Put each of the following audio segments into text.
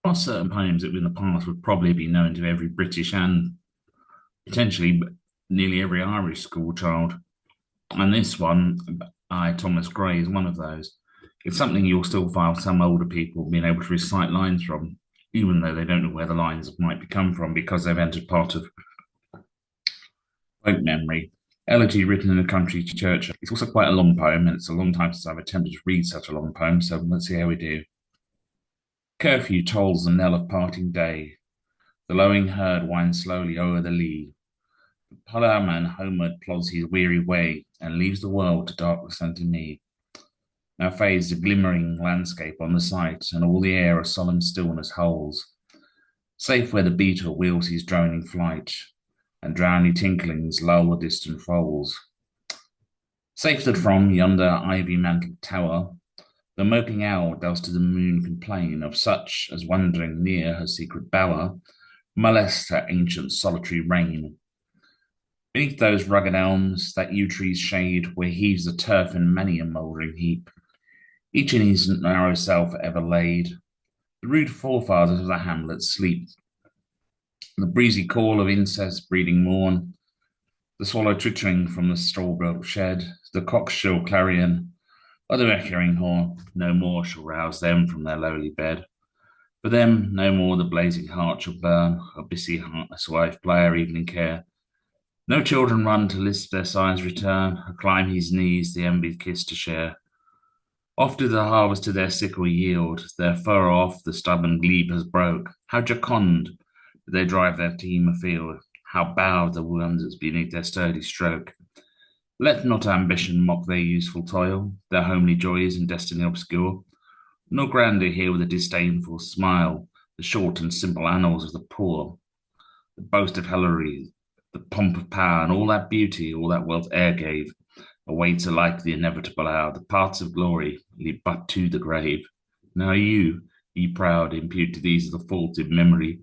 are certain poems that in the past would probably be known to every British and potentially nearly every Irish school child. And this one by Thomas Gray is one of those. It's something you'll still find some older people being able to recite lines from, even though they don't know where the lines might be come from because they've entered part of folk memory. Elegy, written in a country church. It's also quite a long poem, and it's a long time since I've attempted to read such a long poem, so let's see how we do. Curfew tolls the knell of parting day. The lowing herd winds slowly o'er the lea. The ploughman homeward plods his weary way, and leaves the world to darkness unto me. Now fades the glimmering landscape on the sight, and all the air a solemn stillness holds, safe where the beetle wheels his droning flight, and drowny tinklings lull the distant foals. Safe that from yonder ivy-mantled tower, the moping owl does to the moon complain of such as wandering near her secret bower, molest her ancient solitary reign. Beneath those rugged elms, that yew tree's shade, where heaves the turf in many a mouldering heap, each in his narrow cell for ever laid, the rude forefathers of the hamlet sleep. The breezy call of incest-breeding morn, the swallow twittering from the straw-built shed, the cock's shrill clarion, or the echoing horn, no more shall rouse them from their lowly bed. For them no more the blazing heart shall burn, or busy heartless wife play her evening care. No children run to lisp their sighs return, or climb his knees the envied kiss to share. Oft do the harvest to their sickle yield, their furrow off the stubborn glebe has broke. How jocund do they drive their team afield, how bowed the worms beneath their sturdy stroke. Let not ambition mock their useful toil, their homely joys and destiny obscure, nor grandeur hear with a disdainful smile the short and simple annals of the poor, the boast of Hilary, the pomp of power, and all that beauty, all that wealth e'er gave, awaits alike the inevitable hour. The paths of glory lead but to the grave. Now you, ye proud, impute to these the fault of memory.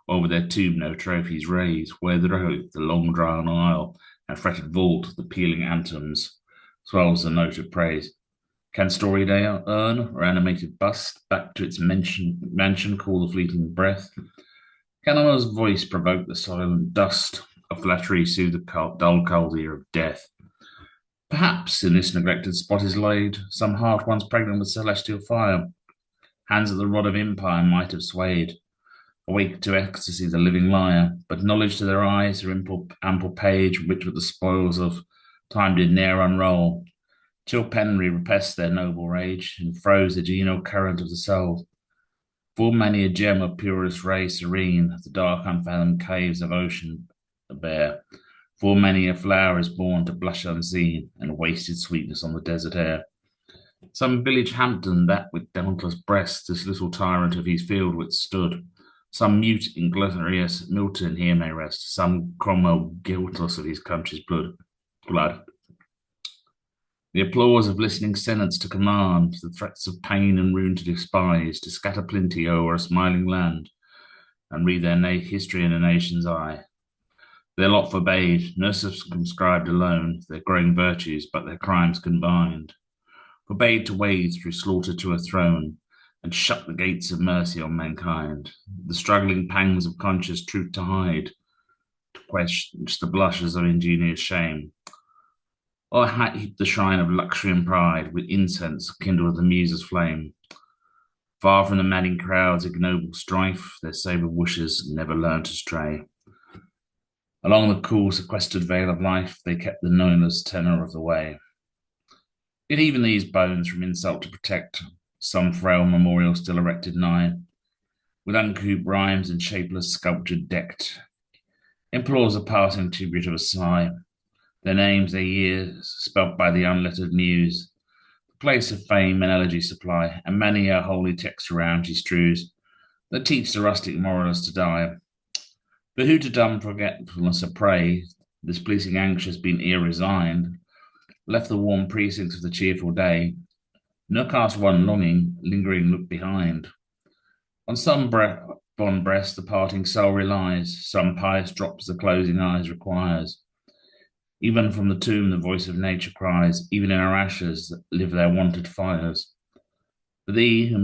Over their tomb no trophies raise, where the road, the long drawn aisle, and fretted vault, the pealing anthems, swells the note of praise. Can storied urn or animated bust back to its mansion call the fleeting breath? Can honour's voice provoke the silent dust of flattery, soothe the dull cold ear of death? Perhaps in this neglected spot is laid some heart once pregnant with celestial fire. Hands at the rod of empire might have swayed, awake to ecstasy the living lyre, but knowledge to their eyes, her ample page, rich with the spoils of time did ne'er unroll, till penury repressed their noble rage, and froze the genial current of the soul. Full many a gem of purest ray serene, the dark unfathomed caves of ocean bear. Full many a flower is born to blush unseen, and wasted sweetness on the desert air. Some village Hampton that with dauntless breast this little tyrant of his field withstood. Some mute inglorious Milton here may rest, some Cromwell guiltless of his country's blood. The applause of listening senates to command, the threats of pain and ruin to despise, to scatter plenty o'er a smiling land, and read their history in a nation's eye. Their lot forbade, no circumscribed alone, their growing virtues, but their crimes combined. Forbade to wade through slaughter to a throne, and shut the gates of mercy on mankind. The struggling pangs of conscious truth to hide, to quench the blushes of ingenious shame. Or heap the shrine of luxury and pride with incense kindled the muse's flame. Far from the madding crowd's ignoble strife, their sabre wishes never learned to stray. Along the cool, sequestered vale of life, they kept the noiseless tenor of the way. Yet even these bones from insult to protect, some frail memorial still erected nigh, with uncouth rhymes and shapeless sculpture decked, implores a passing tribute of a sigh. Their names, their years, spelt by the unlettered muse, the place of fame and elegy supply, and many a holy text around she strews, that teach the rustic moralist to die. But who to dumb forgetfulness a prey, displeasing anxious being ill-resigned, left the warm precincts of the cheerful day, nor cast one longing, lingering look behind. On some fond breast the parting soul relies, some pious drops the closing eyes requires. Even from the tomb the voice of nature cries, even in our ashes live their wonted fires. For thee, who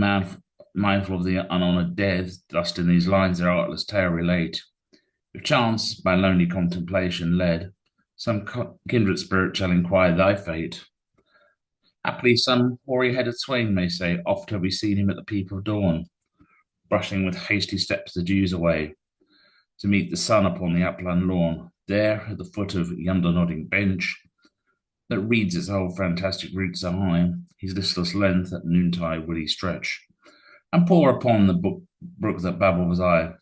mindful of the unhonoured dead, thus in these lines their artless tale relate. If chance by lonely contemplation led, some kindred spirit shall inquire thy fate. Haply some hoary-headed swain may say, oft have we seen him at the peep of dawn, brushing with hasty steps the dews away, to meet the sun upon the upland lawn. There, at the foot of yonder nodding bench, that reads its old fantastic roots so high, his listless length at noontide will he stretch, and pour upon the brook that babbles I,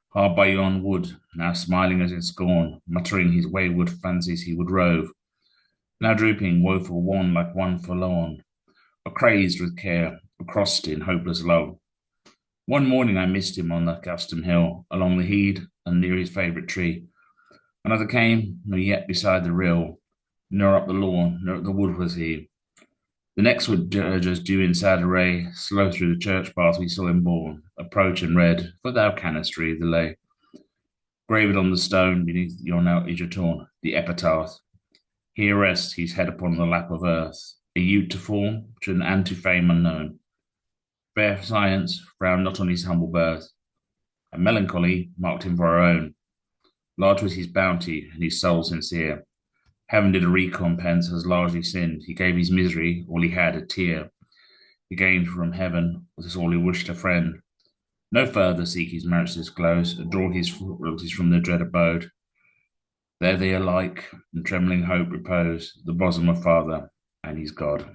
hard by yon wood, now smiling as in scorn, muttering his wayward fancies he would rove, now drooping, woeful wan like one forlorn, or crazed with care, or crossed in hopeless love. One morning I missed him on the accustomed hill, along the heath, and near his favourite tree. Another came, nor yet beside the rill, nor up the lawn, nor up the wood was he. The next would dirge us due in sad array, slow through the church path we saw him borne, approach and read, for thou canst read the lay. Graved on the stone beneath yon outleger torn, the epitaph. Here rests his head upon the lap of earth, a youth to form, and to fame unknown. Fair science frowned not on his humble birth, and melancholy marked him for our own. Large was his bounty, and his soul sincere. Heaven did a recompense as largely sinned. He gave his misery, all he had, a tear. He gained from heaven was all he wished a friend. No further seek his merits disclose, or draw his royalties from their dread abode. There they alike, in trembling hope repose, the bosom of Father and his God.